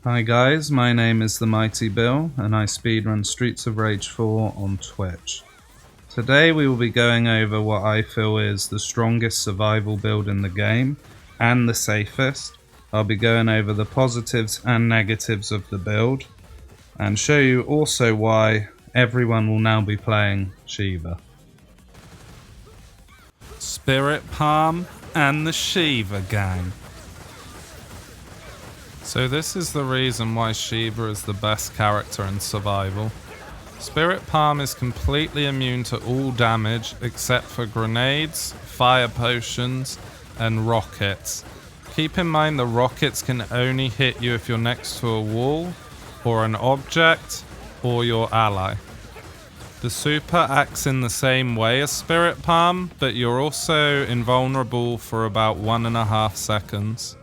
Hi guys, my name is TheMightyBill and I speedrun Streets of Rage 4 on Twitch. Today we will be going over what I feel is the strongest survival build in the game and the safest. I'll be going over the positives and negatives of the build and show you also why everyone will now be playing SHIVA. Spirit Palm and the SHIVA gang. So this is the reason why SHIVA is the best character in survival. Spirit Palm is completely immune to all damage except for grenades, fire potions, and rockets. Keep in mind the rockets can only hit you if you're next to a wall, or an object, or your ally. The super acts in the same way as Spirit Palm, but you're also invulnerable for about 1.5 seconds.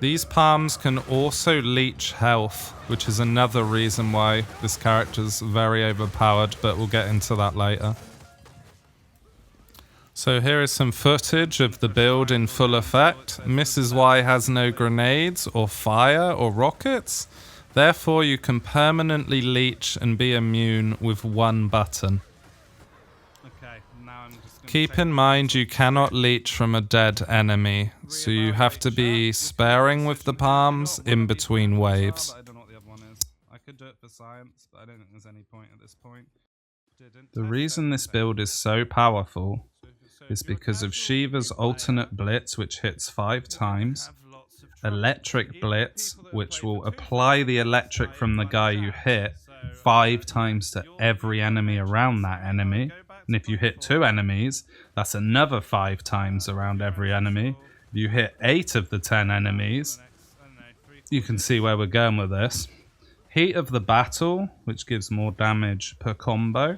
These palms can also leech health, which is another reason why this character is very overpowered, but we'll get into that later. So here is some footage of the build in full effect. Mrs. Y has no grenades or fire or rockets, therefore you can permanently leech and be immune with one button. Keep in mind you cannot leech from a dead enemy, so you have to be sparing with the palms in between waves. I don't know what the other one is. I could do it for science, but I don't think there's any point at this point. The reason this build is so powerful is because of SHIVA's alternate blitz, which hits 5 times, electric blitz, which will apply the electric from the guy you hit 5 times to every enemy around that enemy. And if you hit 2 enemies, that's another 5 times around every enemy. If you hit 8 of the 10 enemies, you can see where we're going with this. Heat of the battle, which gives more damage per combo.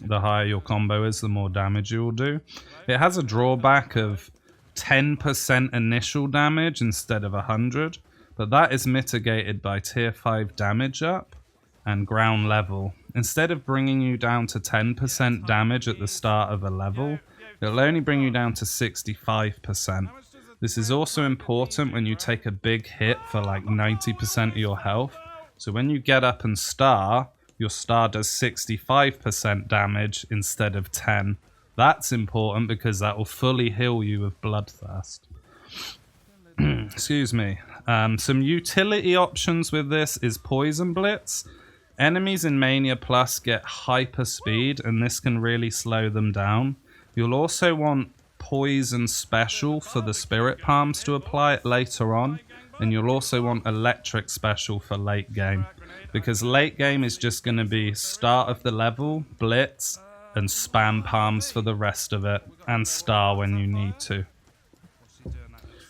The higher your combo is, the more damage you will do. It has a drawback of 10% initial damage instead of 100, but that is mitigated by tier 5 damage up and ground level. Instead of bringing you down to 10% damage at the start of a level, it'll only bring you down to 65%. This is also important when you take a big hit for like 90% of your health. So when you get up and star, your star does 65% damage instead of 10. That's important because that will fully heal you with Bloodthirst. Excuse me. Some utility options with this is Poison Blitz. Enemies in Mania Plus get hyper speed, and this can really slow them down. You'll also want Poison Special for the Spirit Palms to apply it later on, and you'll also want Electric Special for late game, because late game is just going to be start of the level, Blitz, and spam Palms for the rest of it, and Star when you need to.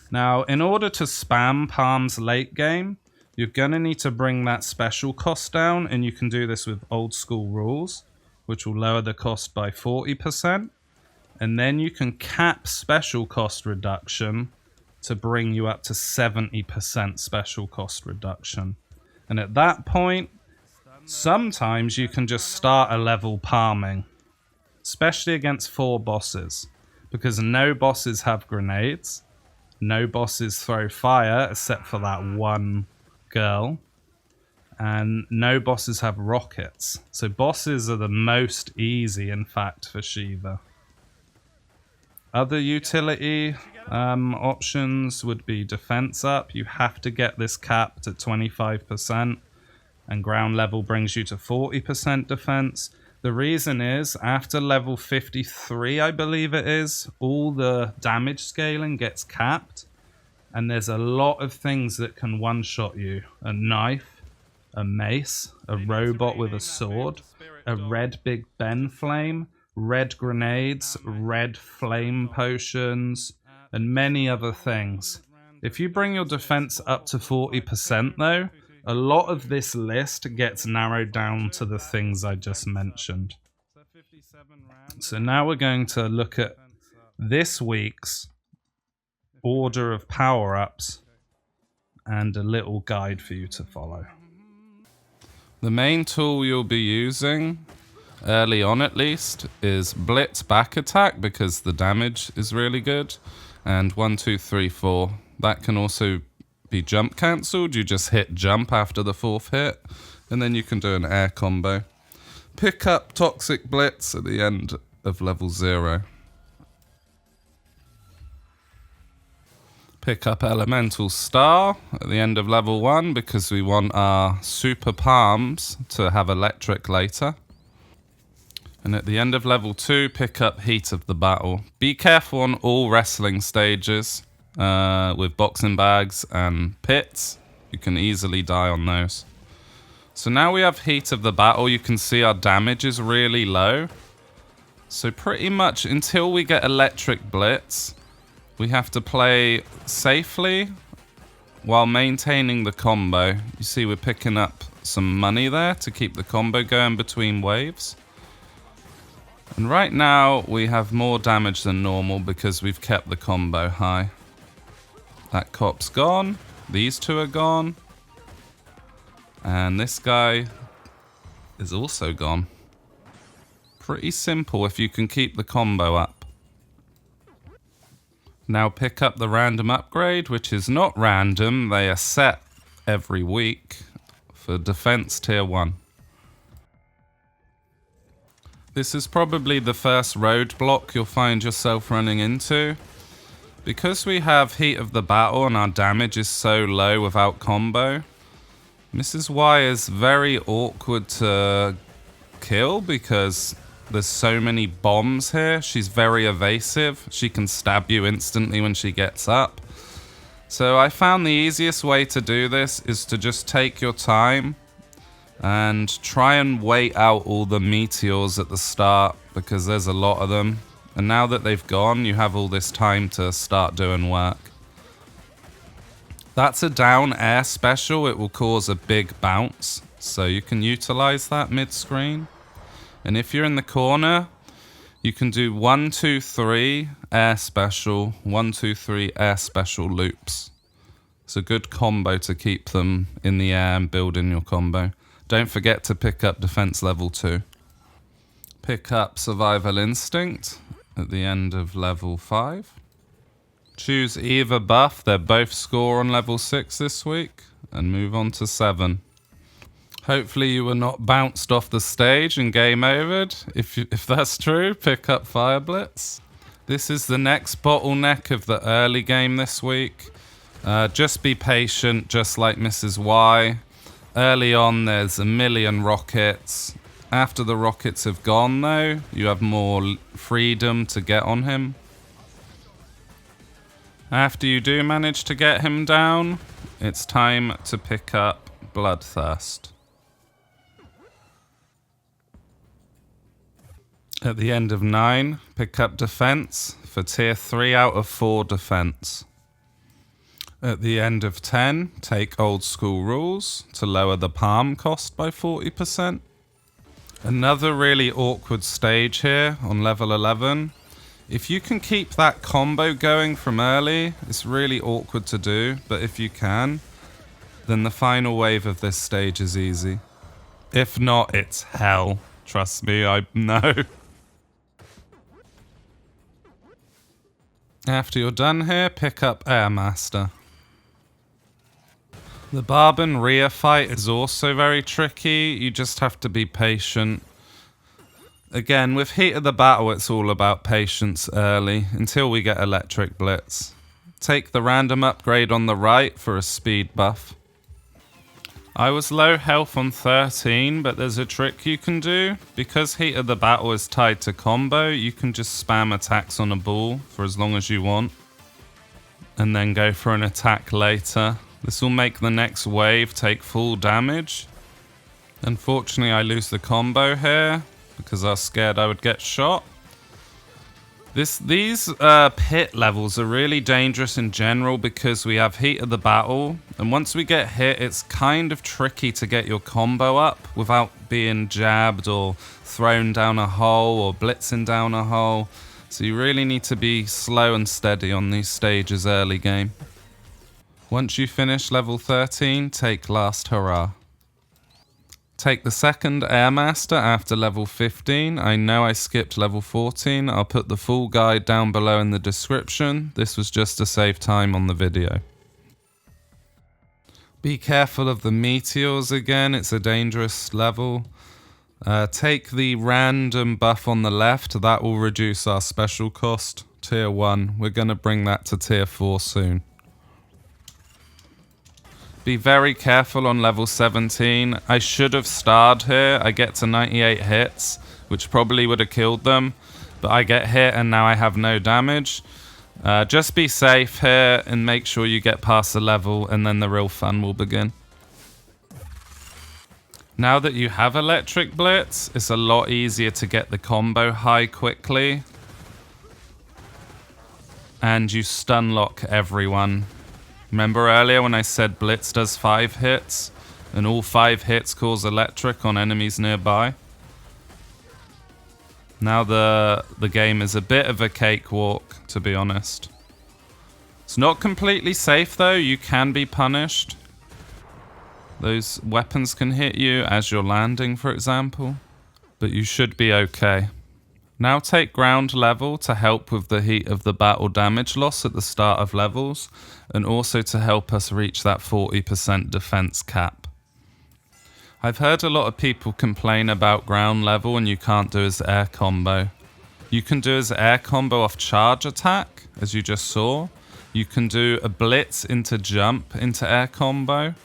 Now, in order to spam Palms late game, you're going to need to bring that special cost down, and you can do this with old school rules, which will lower the cost by 40%. And then you can cap special cost reduction to bring you up to 70% special cost reduction. And at that point, sometimes you can just start a level palming, especially against 4 bosses, because no bosses have grenades, no bosses throw fire except for that one girl, and no bosses have rockets. So bosses are the most easy, in fact, for SHIVA. Other utility options would be defense up. You have to get this capped at 25%, and ground level brings you to 40% defense. The reason is, after level 53, I believe it is, all the damage scaling gets capped. And there's a lot of things that can one-shot you. A knife, a mace, a robot with a sword, a red Big Ben flame, red grenades, red flame potions, and many other things. If you bring your defense up to 40% though, a lot of this list gets narrowed down to the things I just mentioned. So now we're going to look at this week's order of power-ups and a little guide for you to follow. The main tool you'll be using, early on at least, is Blitz back attack, because the damage is really good, and 1, 2, 3, 4. That can also be jump cancelled, you just hit jump after the 4th hit, and then you can do an air combo. Pick up Toxic Blitz at the end of level 0. Pick up Elemental Star at the end of level 1 because we want our super palms to have electric later. And at the end of level 2, pick up Heat of the Battle. Be careful on all wrestling stages with boxing bags and pits. You can easily die on those. So now we have Heat of the Battle. You can see our damage is really low. So pretty much until we get Electric Blitz, we have to play safely while maintaining the combo. You see we're picking up some money there to keep the combo going between waves. And right now we have more damage than normal because we've kept the combo high. That cop's gone. These two are gone. And this guy is also gone. Pretty simple if you can keep the combo up. Now pick up the random upgrade, which is not random. They are set every week for defense tier 1. This is probably the first roadblock you'll find yourself running into. Because we have Heat of the Battle and our damage is so low without combo, Mrs. Y is very awkward to kill because there's so many bombs here. She's very evasive. She can stab you instantly when she gets up. So I found the easiest way to do this is to just take your time and try and wait out all the meteors at the start because there's a lot of them. And now that they've gone, you have all this time to start doing work. That's a down air special. It will cause a big bounce. So you can utilize that mid-screen. And if you're in the corner, you can do 1, 2, 3 air special, 1, 2, 3 air special loops. It's a good combo to keep them in the air and build in your combo. Don't forget to pick up defense level 2. Pick up Survival Instinct at the end of level 5. Choose either buff. They both score on level 6 this week. And move on to 7. Hopefully you were not bounced off the stage and game overed. If that's true, pick up Fire Blitz. This is the next bottleneck of the early game this week. Just be patient, just like Mrs. Y. Early on, there's a million rockets. After the rockets have gone, though, you have more freedom to get on him. After you do manage to get him down, it's time to pick up Bloodthirst. At the end of 9, pick up Defense for tier 3 out of 4 defense. At the end of 10, take Old School Rules to lower the palm cost by 40%. Another really awkward stage here on level 11. If you can keep that combo going from early, it's really awkward to do, but if you can, then the final wave of this stage is easy. If not, it's hell. Trust me, I know. After you're done here, pick up Airmaster. The Barben Rhea fight is also very tricky. You just have to be patient. Again, with Heat of the Battle, it's all about patience early until we get Electric Blitz. Take the random upgrade on the right for a speed buff. I was low health on 13, but there's a trick you can do. Because Heat of the Battle is tied to combo, you can just spam attacks on a ball for as long as you want. And then go for an attack later. This will make the next wave take full damage. Unfortunately, I lose the combo here because I was scared I would get shot. These pit levels are really dangerous in general because we have Heat of the Battle, and once we get hit, it's kind of tricky to get your combo up without being jabbed or thrown down a hole or blitzing down a hole. So you really need to be slow and steady on these stages early game. Once you finish level 13, take Last Hurrah. Take the second Airmaster after level 15. I know I skipped level 14. I'll put the full guide down below in the description. This was just to save time on the video. Be careful of the meteors again, it's a dangerous level. Take the random buff on the left, that will reduce our special cost. Tier 1, we're going to bring that to tier 4 soon. Be very careful on level 17. I should have starred here. I get to 98 hits, which probably would have killed them. But I get hit and now I have no damage. Just be safe here and make sure you get past the level and then the real fun will begin. Now that you have Electric Blitz, it's a lot easier to get the combo high quickly. And you stun lock everyone. Remember earlier when I said Blitz does 5 hits? And all 5 hits cause electric on enemies nearby? Now the game is a bit of a cakewalk, to be honest. It's not completely safe though, you can be punished. Those weapons can hit you as you're landing, for example. But you should be okay. Now take ground level to help with the heat of the battle damage loss at the start of levels, and also to help us reach that 40% defense cap. I've heard a lot of people complain about ground level and you can't do his air combo. You can do his air combo off charge attack, as you just saw. You can do a blitz into jump into air combo,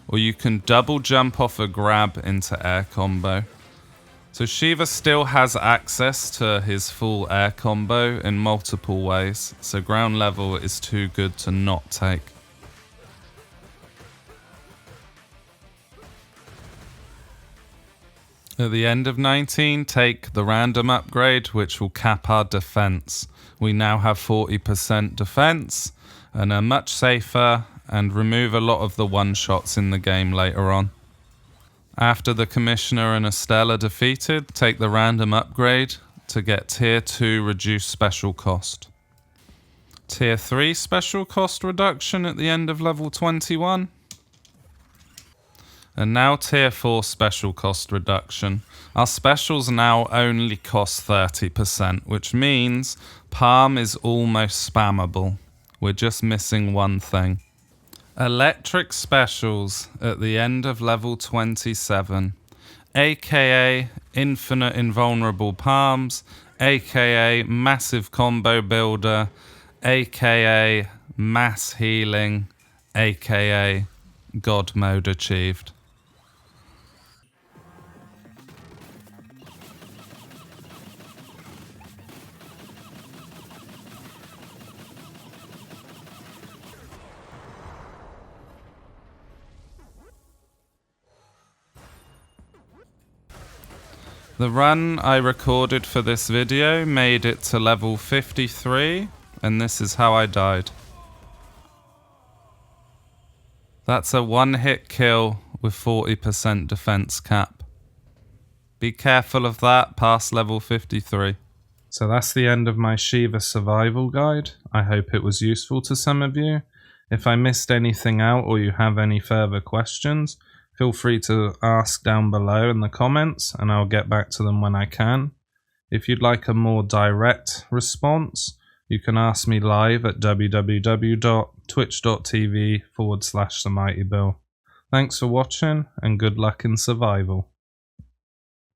or you can double jump off a grab into air combo. So SHIVA still has access to his full air combo in multiple ways, so ground level is too good to not take. At the end of 19, take the random upgrade, which will cap our defense. We now have 40% defense and are much safer and remove a lot of the one-shots in the game later on. After the Commissioner and Estelle are defeated, take the random upgrade to get Tier 2 reduced special cost. Tier 3 special cost reduction at the end of level 21. And now Tier 4 special cost reduction. Our specials now only cost 30%, which means Palm is almost spammable. We're just missing one thing. Electric specials at the end of level 27, aka infinite invulnerable palms, aka massive combo builder, aka mass healing, aka God mode achieved. The run I recorded for this video made it to level 53, and this is how I died. That's a one-hit kill with 40% defense cap. Be careful of that past level 53. So that's the end of my SHIVA survival guide. I hope it was useful to some of you. If I missed anything out or you have any further questions, feel free to ask down below in the comments and I'll get back to them when I can. If you'd like a more direct response, you can ask me live at www.twitch.tv/TheMightyBill. Thanks for watching and good luck in survival.